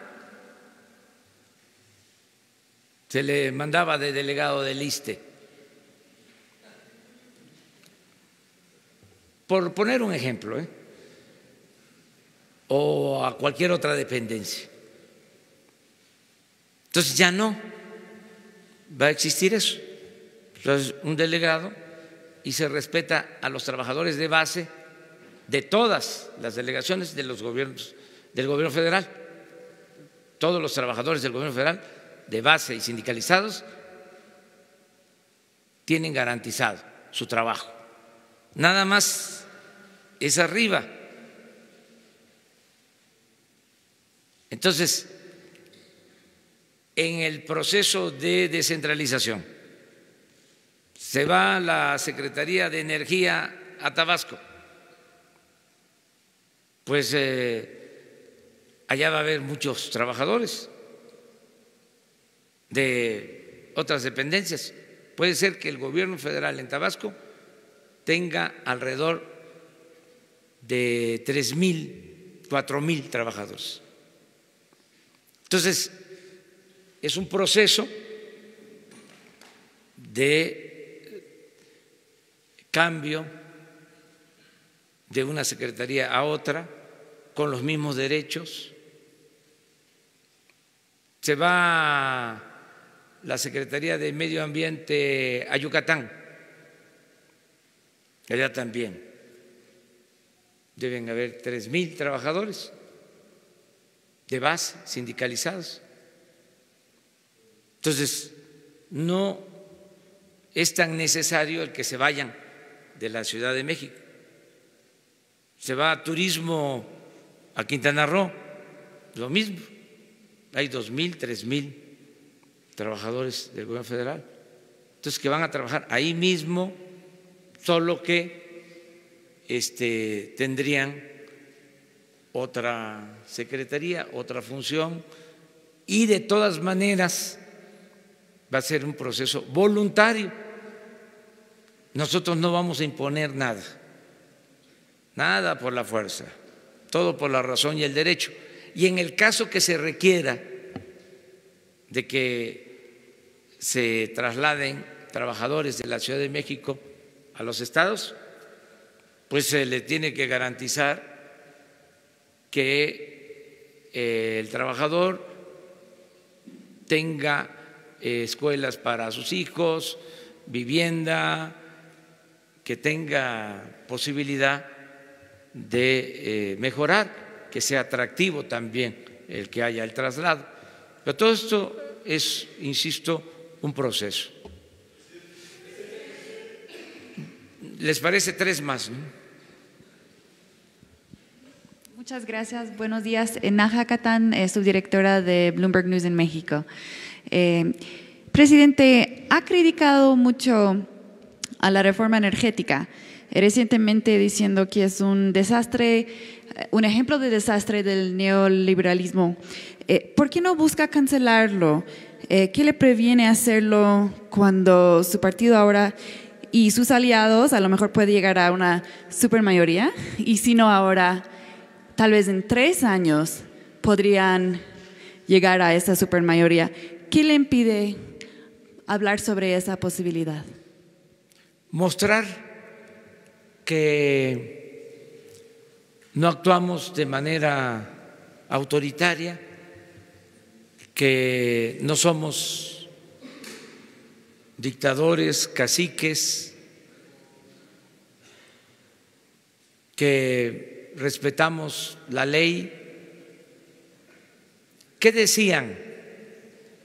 se le mandaba de delegado del ISSSTE. Por poner un ejemplo, o a cualquier otra dependencia. Entonces ya no va a existir eso. Entonces, un delegado, y se respeta a los trabajadores de base de todas las delegaciones de los gobiernos, del gobierno federal. Todos los trabajadores del gobierno federal de base y sindicalizados tienen garantizado su trabajo. Nada más es arriba. Entonces, en el proceso de descentralización, se va la Secretaría de Energía a Tabasco, pues allá va a haber muchos trabajadores de otras dependencias. Puede ser que el gobierno federal en Tabasco tenga alrededor de 3,000, 4,000 trabajadores. Entonces, es un proceso de cambio de una secretaría a otra con los mismos derechos. Se va la Secretaría de Medio Ambiente a Yucatán, allá también deben haber 3,000 trabajadores de base sindicalizados. Entonces, no es tan necesario el que se vayan de la Ciudad de México. Se va a turismo a Quintana Roo, lo mismo. Hay 2,000, 3,000 trabajadores del gobierno federal. Entonces, que van a trabajar ahí mismo, solo que tendrían otra secretaría, otra función, y de todas maneras va a ser un proceso voluntario. Nosotros no vamos a imponer nada, nada por la fuerza, todo por la razón y el derecho. Y en el caso que se requiera de que se trasladen trabajadores de la Ciudad de México a los estados, pues se le tiene que garantizar que el trabajador tenga escuelas para sus hijos, vivienda, que tenga posibilidad de mejorar, que sea atractivo también el que haya el traslado. Pero todo esto es, insisto, un proceso. ¿Les parece 3 más? ¿No? Muchas gracias. Buenos días. Naja Catán, subdirectora de Bloomberg News en México. Presidente, ha criticado mucho a la reforma energética, recientemente diciendo que es un desastre, un ejemplo de desastre del neoliberalismo. ¿Por qué no busca cancelarlo? ¿Qué le previene hacerlo cuando su partido ahora y sus aliados a lo mejor puede llegar a una supermayoría? Y si no ahora, tal vez en 3 años podrían llegar a esa supermayoría. ¿Qué le impide hablar sobre esa posibilidad? Mostrar que no actuamos de manera autoritaria, que no somos dictadores, caciques, que respetamos la ley. ¿Qué decían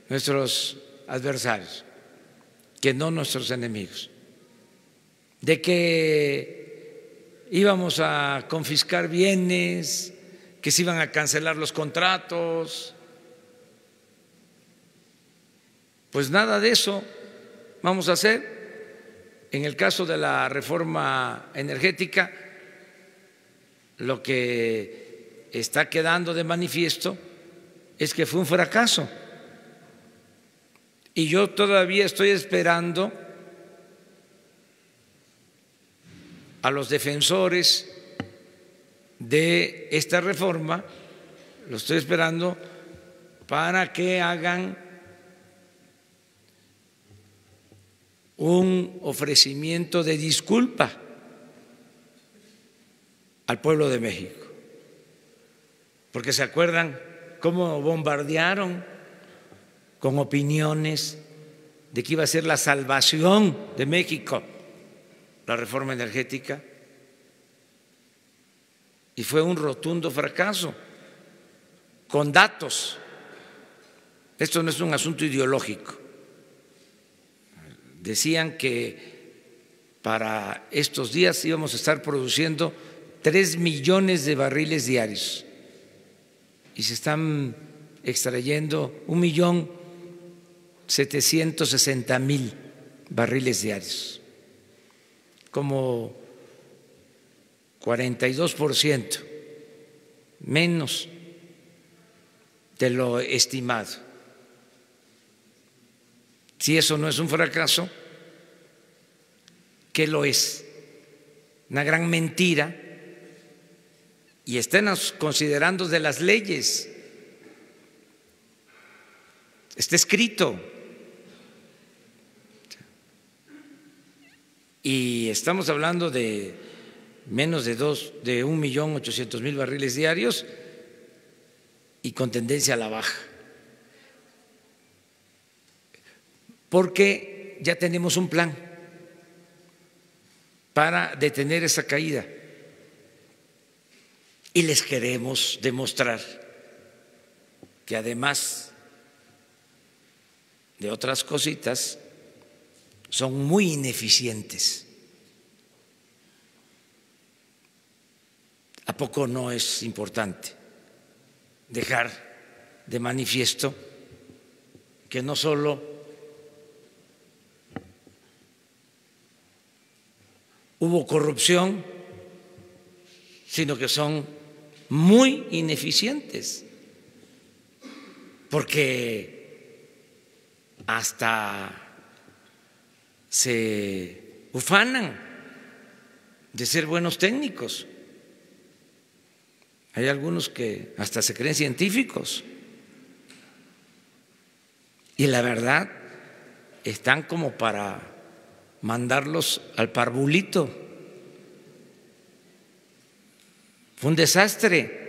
nuestros adversarios? Que no nuestros enemigos. De que íbamos a confiscar bienes, que se iban a cancelar los contratos. Pues nada de eso vamos a hacer. En el caso de la reforma energética, lo que está quedando de manifiesto es que fue un fracaso. Y yo todavía estoy esperando a los defensores de esta reforma, lo estoy esperando para que hagan un ofrecimiento de disculpa al pueblo de México, porque se acuerdan cómo bombardearon con opiniones de que iba a ser la salvación de México la reforma energética, y fue un rotundo fracaso, con datos. Esto no es un asunto ideológico. Decían que para estos días íbamos a estar produciendo 3 millones de barriles diarios y se están extrayendo 1.760.000 barriles diarios, como 42% menos de lo estimado. Si eso no es un fracaso, ¿qué lo es? Una gran mentira. Y estén considerando de las leyes. Está escrito. Y estamos hablando de menos de 1.800.000 barriles diarios y con tendencia a la baja. Porque ya tenemos un plan para detener esa caída y les queremos demostrar que además de otras cositas son muy ineficientes. ¿A poco no es importante dejar de manifiesto que no solo hubo corrupción, sino que son muy ineficientes, porque hasta se ufanan de ser buenos técnicos. Hay algunos que hasta se creen científicos y la verdad están como para mandarlos al parvulito. Fue un desastre,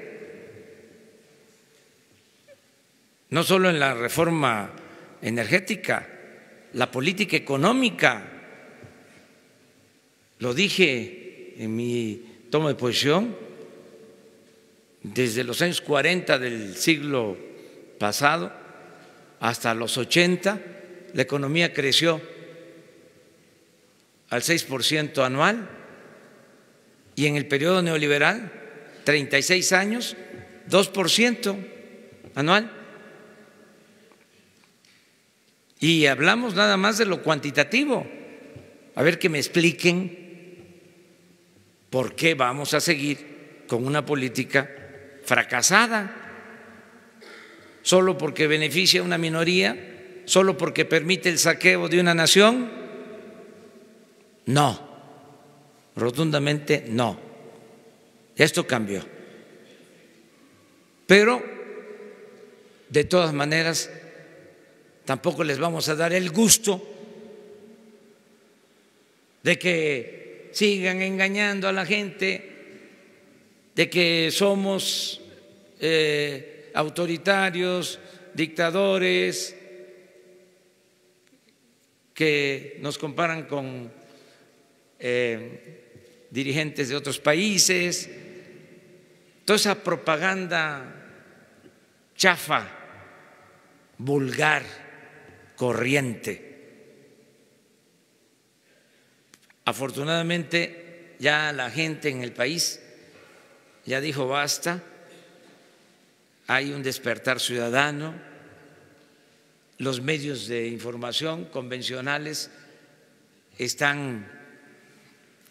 no solo en la reforma energética, la política económica. Lo dije en mi toma de posición, desde los años 40 del siglo pasado hasta los 80, la economía creció al 6% anual, y en el periodo neoliberal 36 años, 2% anual. Y hablamos nada más de lo cuantitativo. A ver que me expliquen por qué vamos a seguir con una política fracasada, solo porque beneficia a una minoría, solo porque permite el saqueo de una nación. No, rotundamente no. Esto cambió. Pero, de todas maneras, tampoco les vamos a dar el gusto de que sigan engañando a la gente, de que somos autoritarios, dictadores, que nos comparan con dirigentes de otros países. Toda esa propaganda chafa, vulgar, corriente. Afortunadamente ya la gente en el país ya dijo basta, hay un despertar ciudadano, los medios de información convencionales están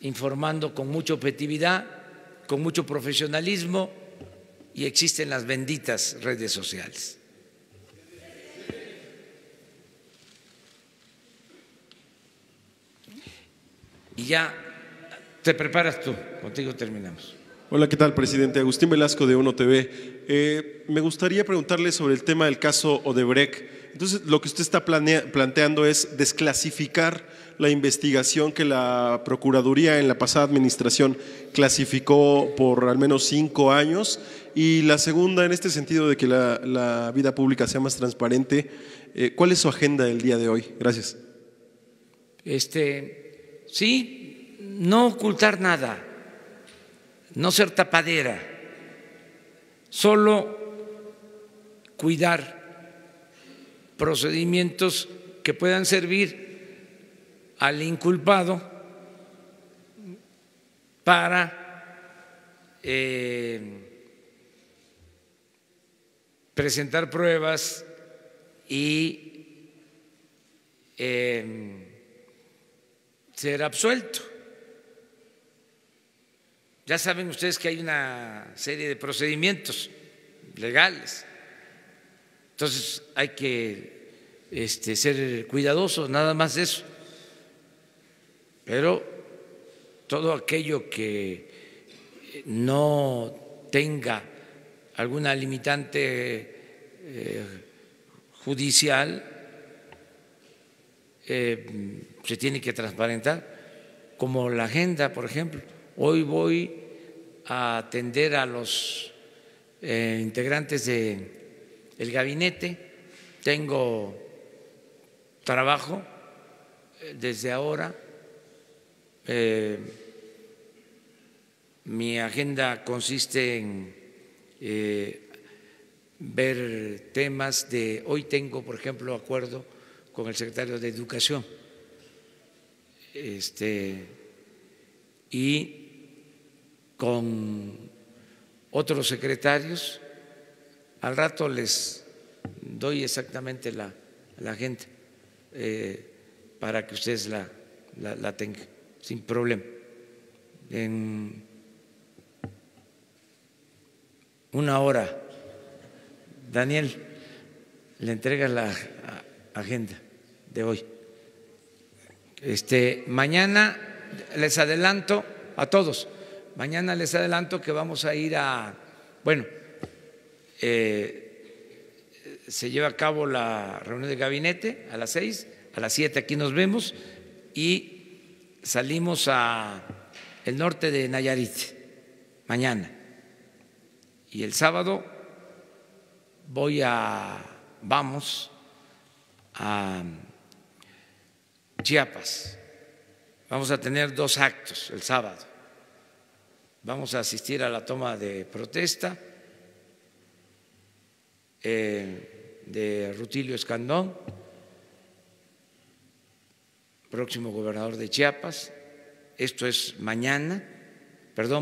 informando con mucha objetividad, con mucho profesionalismo, y existen las benditas redes sociales. Y ya te preparas tú, contigo terminamos. Hola, ¿qué tal, presidente? Agustín Velasco de ONO TV. Me gustaría preguntarle sobre el tema del caso Odebrecht. Entonces, lo que usted está planteando es desclasificar la investigación que la Procuraduría en la pasada administración clasificó por al menos 5 años, y la segunda, en este sentido de que la vida pública sea más transparente. ¿Cuál es su agenda del día de hoy? Gracias. Sí, no ocultar nada, no ser tapadera, solo cuidar procedimientos que puedan servir al inculpado para presentar pruebas y ser absuelto. Ya saben ustedes que hay una serie de procedimientos legales, entonces hay que ser cuidadosos, nada más de eso. Pero todo aquello que no tenga alguna limitante judicial se tiene que transparentar, como la agenda, por ejemplo. Hoy voy a atender a los integrantes del gabinete, tengo trabajo desde ahora, mi agenda consiste en ver temas de… Hoy tengo, por ejemplo, acuerdo con el secretario de Educación y con otros secretarios. Al rato les doy exactamente la agenda para que ustedes la tengan sin problema. En una hora, Daniel, le entrega la agenda de hoy. Mañana les adelanto a todos, mañana les adelanto que vamos a ir se lleva a cabo la reunión de gabinete a las 6, a las 7 aquí nos vemos y salimos a el norte de Nayarit mañana, y el sábado vamos a Chiapas. Vamos a tener 2 actos el sábado. Vamos a asistir a la toma de protesta de Rutilio Escandón, próximo gobernador de Chiapas. Esto es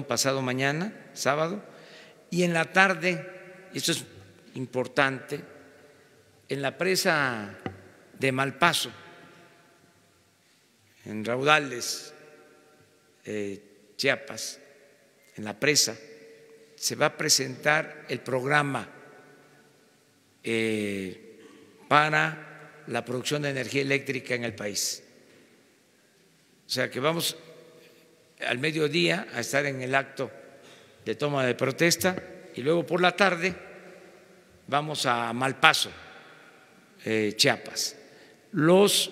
pasado mañana, sábado, Y en la tarde, y esto es importante, en la presa de Malpaso, en Raudales, Chiapas, en la presa, se va a presentar el programa para la producción de energía eléctrica en el país. O sea que vamos al mediodía a estar en el acto de toma de protesta y luego por la tarde vamos a Malpaso, Chiapas. Los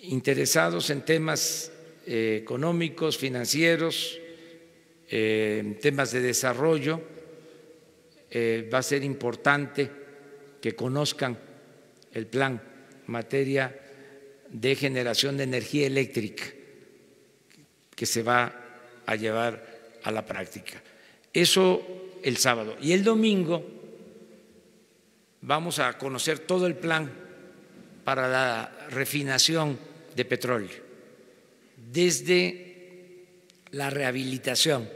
interesados en temas económicos, financieros, temas de desarrollo, va a ser importante que conozcan el plan en materia de generación de energía eléctrica que se va a llevar a la práctica. Eso el sábado. Y el domingo vamos a conocer todo el plan para la refinación de petróleo, desde la rehabilitación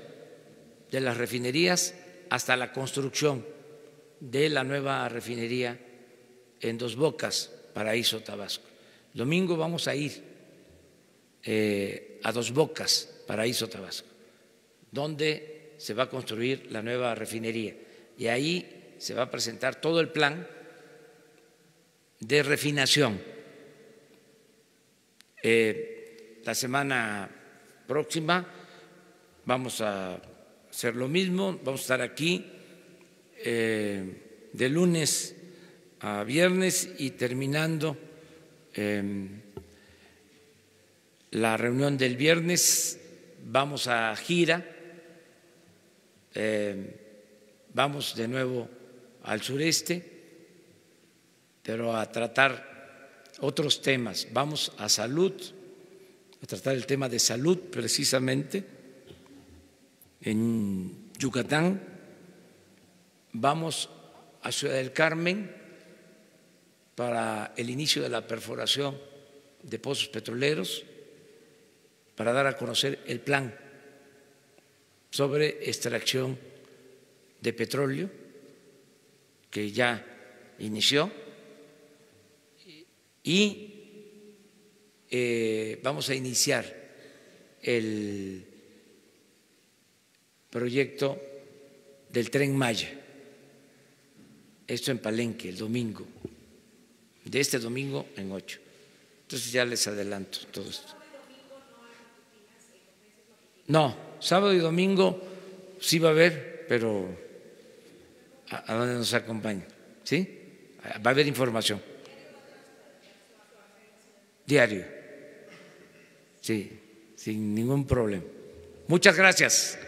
de las refinerías hasta la construcción de la nueva refinería en Dos Bocas, Paraíso, Tabasco. Domingo vamos a ir a Dos Bocas, Paraíso, Tabasco, donde se va a construir la nueva refinería y ahí se va a presentar todo el plan de refinación. La semana próxima vamos a hacer lo mismo, vamos a estar aquí de lunes a viernes y terminando la reunión del viernes vamos a gira, vamos de nuevo al sureste, pero a tratar otros temas. Vamos a salud, a tratar el tema de salud precisamente en Yucatán. Vamos a Ciudad del Carmen para el inicio de la perforación de pozos petroleros, para dar a conocer el plan sobre extracción de petróleo que ya inició y vamos a iniciar el proyecto del Tren Maya, esto en Palenque el domingo, de este domingo en 8. Entonces ya les adelanto todo esto. No, sábado y domingo sí va a haber, pero a donde nos acompaña, ¿sí? Va a haber información. Diario, sí, sin ningún problema. Muchas gracias.